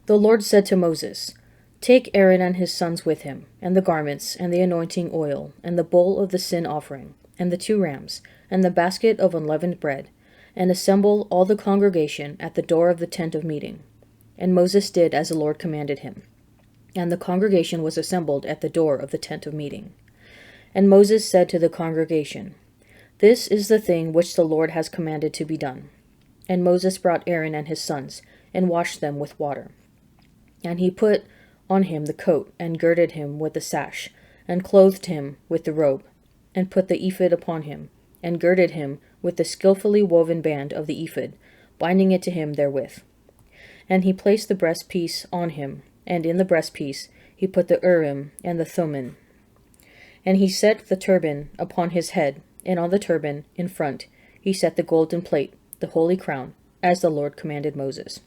The Lord said to Moses, Take Aaron and his sons with him, and the garments, and the anointing oil, and the bowl of the sin offering, and the 2 rams, and the basket of unleavened bread, and assemble all the congregation at the door of the tent of meeting. And Moses did as the Lord commanded him. And the congregation was assembled at the door of the tent of meeting. And Moses said to the congregation, This is the thing which the Lord has commanded to be done. And Moses brought Aaron and his sons, and washed them with water. And he put on him the coat, and girded him with the sash, and clothed him with the robe, and put the ephod upon him, and girded him with the skillfully woven band of the ephod, binding it to him therewith. And he placed the breastpiece on him, and in the breastpiece he put the Urim and the Thummim. And he set the turban upon his head, and on the turban in front he set the golden plate, the holy crown, as the Lord commanded Moses.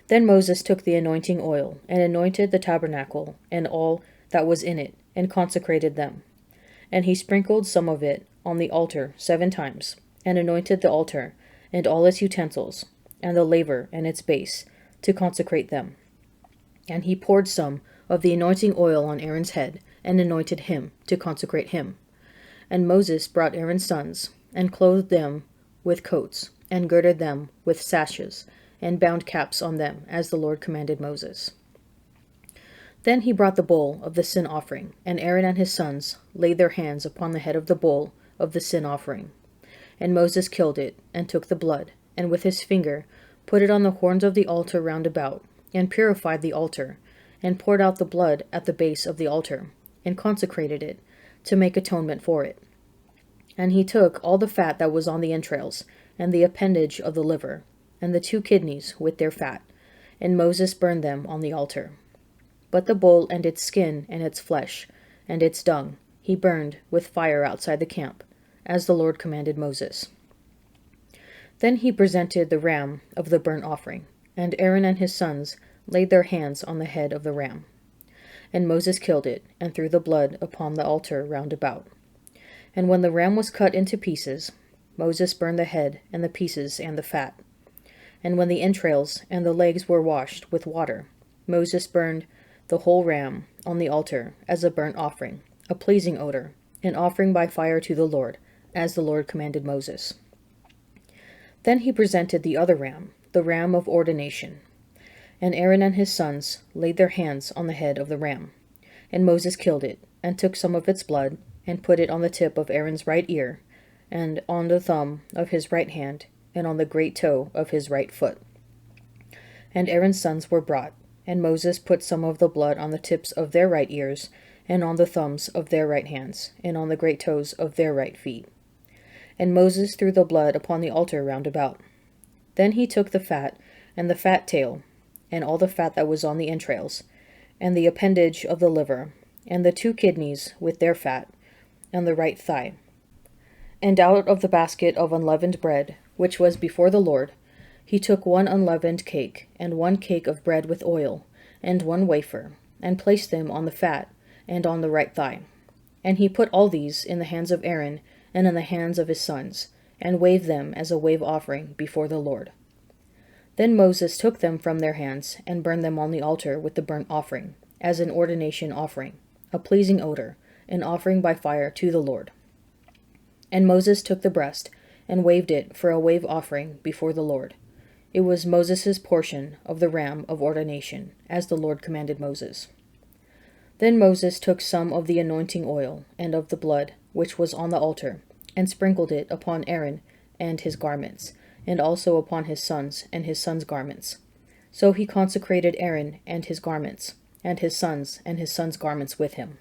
Then Moses took the anointing oil, and anointed the tabernacle, and all that was in it, and consecrated them. And he sprinkled some of it on the altar 7 times, and anointed the altar, and all its utensils, and the laver and its base, to consecrate them. And he poured some of the anointing oil on Aaron's head, and anointed him, to consecrate him. And Moses brought Aaron's sons, and clothed them with coats, and girded them with sashes, and bound caps on them, as the Lord commanded Moses. Then he brought the bowl of the sin offering, and Aaron and his sons laid their hands upon the head of the bowl of the sin offering. And Moses killed it, and took the blood, and with his finger put it on the horns of the altar round about, and purified the altar, and poured out the blood at the base of the altar, and consecrated it, to make atonement for it. And he took all the fat that was on the entrails, and the appendage of the liver, and the 2 kidneys with their fat, and Moses burned them on the altar. But the bull and its skin and its flesh, and its dung, he burned with fire outside the camp, as the Lord commanded Moses. Then he presented the ram of the burnt offering, and Aaron and his sons laid their hands on the head of the ram. And Moses killed it, and threw the blood upon the altar round about. And when the ram was cut into pieces, Moses burned the head and the pieces and the fat. And when the entrails and the legs were washed with water, Moses burned the whole ram on the altar as a burnt offering, a pleasing odor, an offering by fire to the Lord, as the Lord commanded Moses. Then he presented the other ram, the ram of ordination. And Aaron and his sons laid their hands on the head of the ram. And Moses killed it, and took some of its blood, and put it on the tip of Aaron's right ear, and on the thumb of his right hand, and on the great toe of his right foot. And Aaron's sons were brought, and Moses put some of the blood on the tips of their right ears, and on the thumbs of their right hands, and on the great toes of their right feet. And Moses threw the blood upon the altar round about. Then he took the fat, and the fat tail, and all the fat that was on the entrails, and the appendage of the liver, and the 2 kidneys with their fat, and the right thigh. And out of the basket of unleavened bread, which was before the Lord, he took 1 unleavened cake, and 1 cake of bread with oil, and 1 wafer, and placed them on the fat, and on the right thigh. And he put all these in the hands of Aaron, and in the hands of his sons, and waved them as a wave offering before the Lord. Then Moses took them from their hands, and burned them on the altar with the burnt offering, as an ordination offering, a pleasing odor, an offering by fire to the Lord. And Moses took the breast, and waved it for a wave offering before the Lord. It was Moses' portion of the ram of ordination, as the Lord commanded Moses. Then Moses took some of the anointing oil, and of the blood, which was on the altar, and sprinkled it upon Aaron and his garments, and also upon his sons and his sons' garments. So he consecrated Aaron and his garments, and his sons garments with him.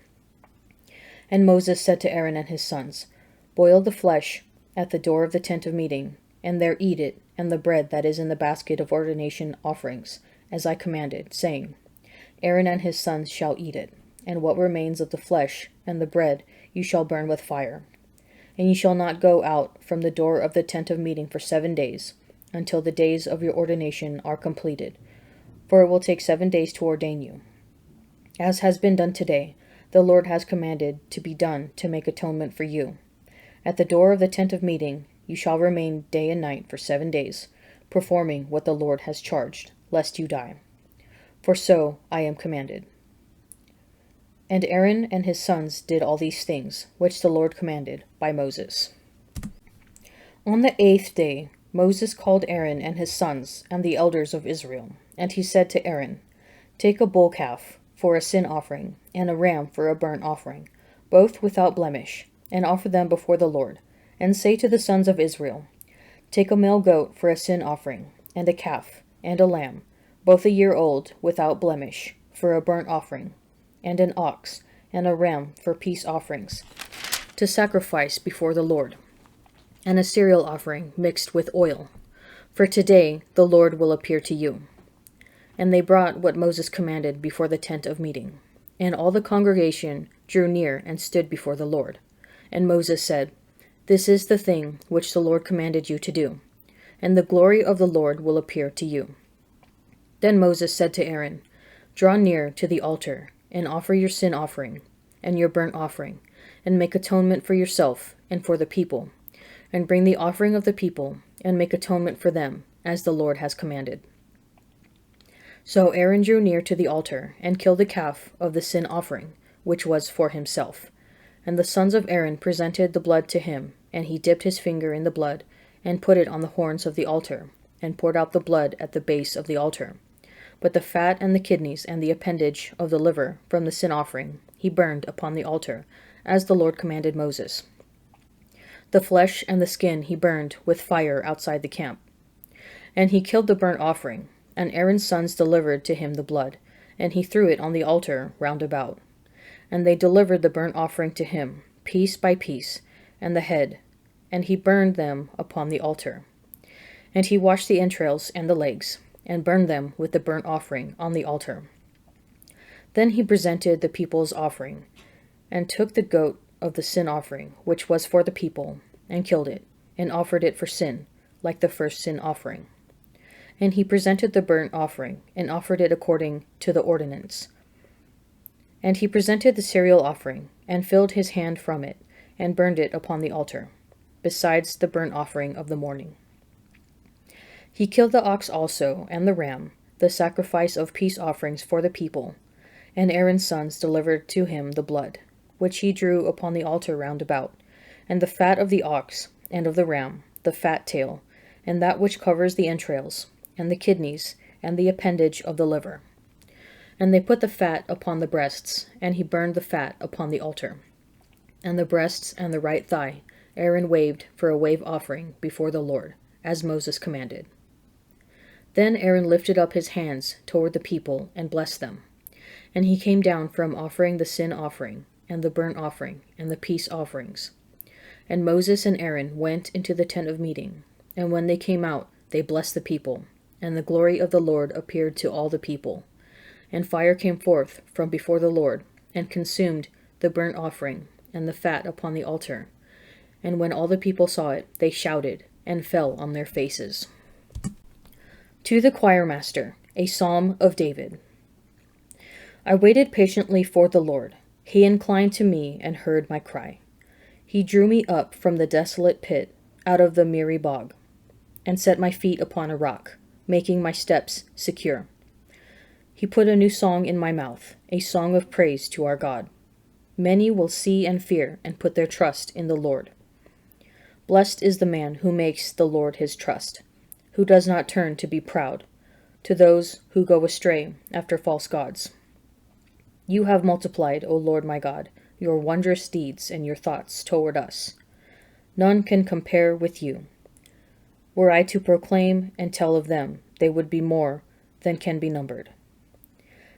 And Moses said to Aaron and his sons, Boil the flesh at the door of the tent of meeting, and there eat it, and the bread that is in the basket of ordination offerings, as I commanded, saying, Aaron and his sons shall eat it, and what remains of the flesh and the bread you shall burn with fire. And ye shall not go out from the door of the tent of meeting for 7 days, until the days of your ordination are completed, for it will take 7 days to ordain you. As has been done today, the Lord has commanded to be done to make atonement for you. At the door of the tent of meeting you shall remain day and night for 7 days, performing what the Lord has charged, lest you die. for so I am commanded. And Aaron and his sons did all these things, which the Lord commanded by Moses. On the 8th day Moses called Aaron and his sons and the elders of Israel, and he said to Aaron, Take a bull calf for a sin offering, and a ram for a burnt offering, both without blemish, and offer them before the Lord, and say to the sons of Israel, Take a male goat for a sin offering, and a calf, and a lamb, both a year old, without blemish, for a burnt offering, and an ox, and a ram for peace offerings, to sacrifice before the Lord, and a cereal offering mixed with oil. For today the Lord will appear to you. And they brought what Moses commanded before the tent of meeting. And all the congregation drew near and stood before the Lord. And Moses said, This is the thing which the Lord commanded you to do, and the glory of the Lord will appear to you. Then Moses said to Aaron, Draw near to the altar, and offer your sin offering, and your burnt offering, and make atonement for yourself and for the people, and bring the offering of the people, and make atonement for them, as the Lord has commanded. So Aaron drew near to the altar, and killed the calf of the sin offering, which was for himself. And the sons of Aaron presented the blood to him, and he dipped his finger in the blood, and put it on the horns of the altar, and poured out the blood at the base of the altar. But the fat and the kidneys and the appendage of the liver from the sin offering he burned upon the altar, as the Lord commanded Moses. The flesh and the skin he burned with fire outside the camp. And he killed the burnt offering, and Aaron's sons delivered to him the blood, and he threw it on the altar round about. And they delivered the burnt offering to him, piece by piece, and the head, and he burned them upon the altar. And he washed the entrails and the legs, and burned them with the burnt offering on the altar. Then he presented the people's offering, and took the goat of the sin offering, which was for the people, and killed it, and offered it for sin, like the first sin offering. And he presented the burnt offering, and offered it according to the ordinance. And he presented the cereal offering, and filled his hand from it, and burned it upon the altar, besides the burnt offering of the morning. He killed the ox also, and the ram, the sacrifice of peace offerings for the people, and Aaron's sons delivered to him the blood, which he drew upon the altar round about, and the fat of the ox, and of the ram, the fat tail, and that which covers the entrails, and the kidneys, and the appendage of the liver. And they put the fat upon the breasts, and he burned the fat upon the altar. And the breasts and the right thigh Aaron waved for a wave offering before the Lord, as Moses commanded. Then Aaron lifted up his hands toward the people and blessed them. And he came down from offering the sin offering, and the burnt offering, and the peace offerings. And Moses and Aaron went into the tent of meeting, and when they came out, they blessed the people, and the glory of the Lord appeared to all the people. And fire came forth from before the Lord, and consumed the burnt offering, and the fat upon the altar. And when all the people saw it, they shouted, and fell on their faces. To the choirmaster, a psalm of David. I waited patiently for the Lord. He inclined to me and heard my cry. He drew me up from the desolate pit, out of the miry bog, and set my feet upon a rock, making my steps secure. He put a new song in my mouth, a song of praise to our God. Many will see and fear and put their trust in the Lord. Blessed is the man who makes the Lord his trust, who does not turn to be proud, to those who go astray after false gods. You have multiplied, O Lord my God, your wondrous deeds and your thoughts toward us. None can compare with you. Were I to proclaim and tell of them, they would be more than can be numbered.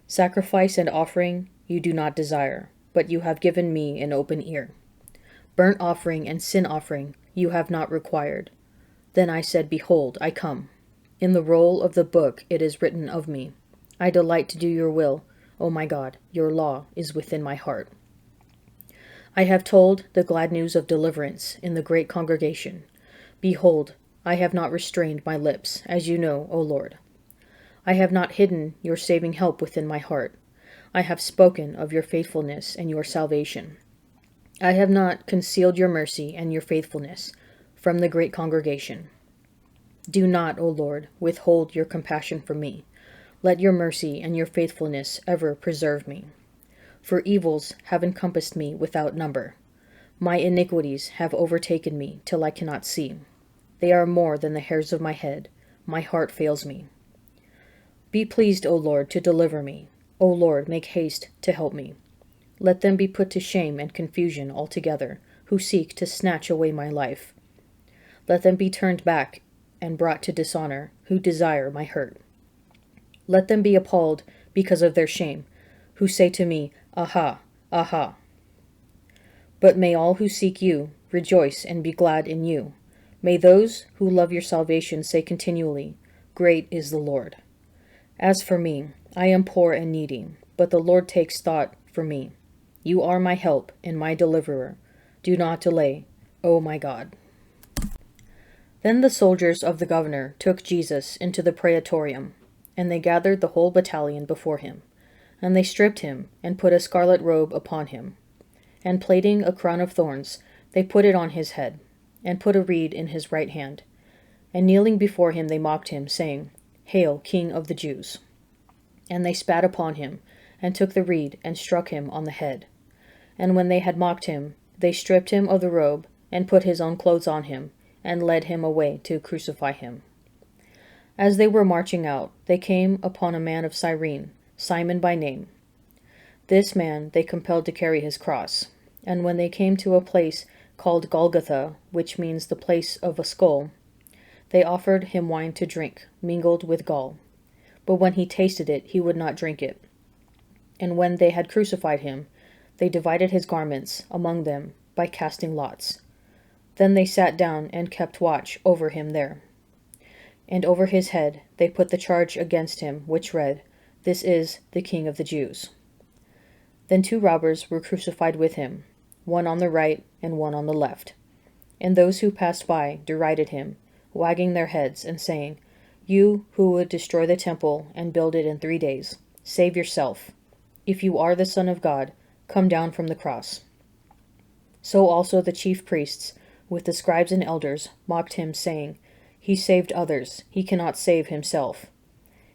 Sacrifice and offering you do not desire, but you have given me an open ear. Burnt offering and sin offering you have not required. Then I said, Behold, I come. In the roll of the book it is written of me. I delight to do your will, O my God, your law is within my heart. I have told the glad news of deliverance in the great congregation. Behold, I have not restrained my lips, as you know, O Lord. I have not hidden your saving help within my heart. I have spoken of your faithfulness and your salvation. I have not concealed your mercy and your faithfulness from the great congregation. Do not, O Lord, withhold your compassion from me. Let your mercy and your faithfulness ever preserve me. For evils have encompassed me without number. My iniquities have overtaken me till I cannot see. They are more than the hairs of my head. My heart fails me. Be pleased, O Lord, to deliver me. O Lord, make haste to help me. Let them be put to shame and confusion altogether, who seek to snatch away my life. Let them be turned back and brought to dishonor, who desire my hurt. Let them be appalled because of their shame, who say to me, Aha, aha. But may all who seek you rejoice and be glad in you. May those who love your salvation say continually, Great is the Lord. As for me, I am poor and needy, but the Lord takes thought for me. You are my help and my deliverer. Do not delay, O my God. Then the soldiers of the governor took Jesus into the praetorium, and they gathered the whole battalion before him. And they stripped him, and put a scarlet robe upon him. And plaiting a crown of thorns, they put it on his head, and put a reed in his right hand. And kneeling before him they mocked him, saying, Hail, King of the Jews! And they spat upon him, and took the reed, and struck him on the head. And when they had mocked him, they stripped him of the robe, and put his own clothes on him, and led him away to crucify him. As they were marching out, they came upon a man of Cyrene, Simon by name. This man they compelled to carry his cross. And when they came to a place called Golgotha, which means the place of a skull, they offered him wine to drink, mingled with gall. But when he tasted it, he would not drink it. And when they had crucified him, they divided his garments among them by casting lots. Then they sat down and kept watch over him there. And over his head they put the charge against him, which read, This is the King of the Jews. Then 2 robbers were crucified with him, one on the right and one on the left. And those who passed by derided him, wagging their heads and saying, You who would destroy the temple and build it in 3 days, save yourself. If you are the Son of God, come down from the cross. So also the chief priests, with the scribes and elders, mocked him, saying, He saved others, he cannot save himself.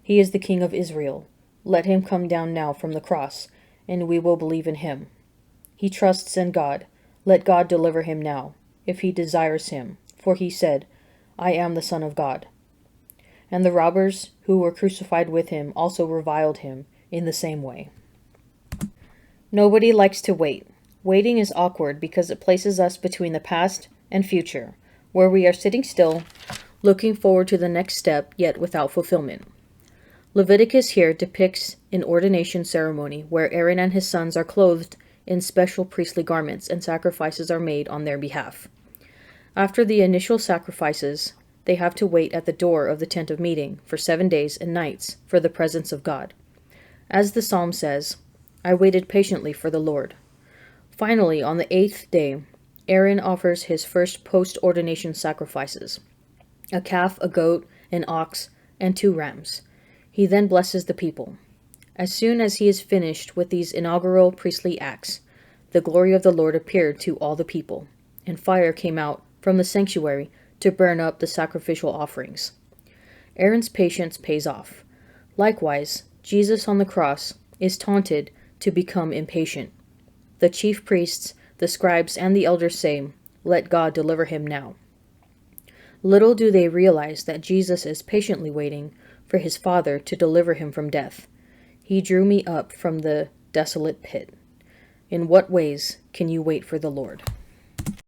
He is the King of Israel. Let him come down now from the cross, and we will believe in him. He trusts in God. Let God deliver him now, if he desires him, for he said, I am the Son of God. And the robbers who were crucified with him also reviled him in the same way. Nobody likes to wait. Waiting is awkward because it places us between the past and future, where we are sitting still, looking forward to the next step, yet without fulfillment. Leviticus here depicts an ordination ceremony where Aaron and his sons are clothed in special priestly garments and sacrifices are made on their behalf. After the initial sacrifices, they have to wait at the door of the tent of meeting for 7 days and nights for the presence of God. As the psalm says, I waited patiently for the Lord. Finally, on the 8th day, Aaron offers his first post-ordination sacrifices, a calf, a goat, an ox, and 2 rams. He then blesses the people. As soon as he is finished with these inaugural priestly acts, the glory of the Lord appeared to all the people, and fire came out from the sanctuary to burn up the sacrificial offerings. Aaron's patience pays off. Likewise, Jesus on the cross is taunted to become impatient. The chief priests, the scribes, and the elders say, Let God deliver him now. Little do they realize that Jesus is patiently waiting for his Father to deliver him from death. He drew me up from the desolate pit. In what ways can you wait for the Lord?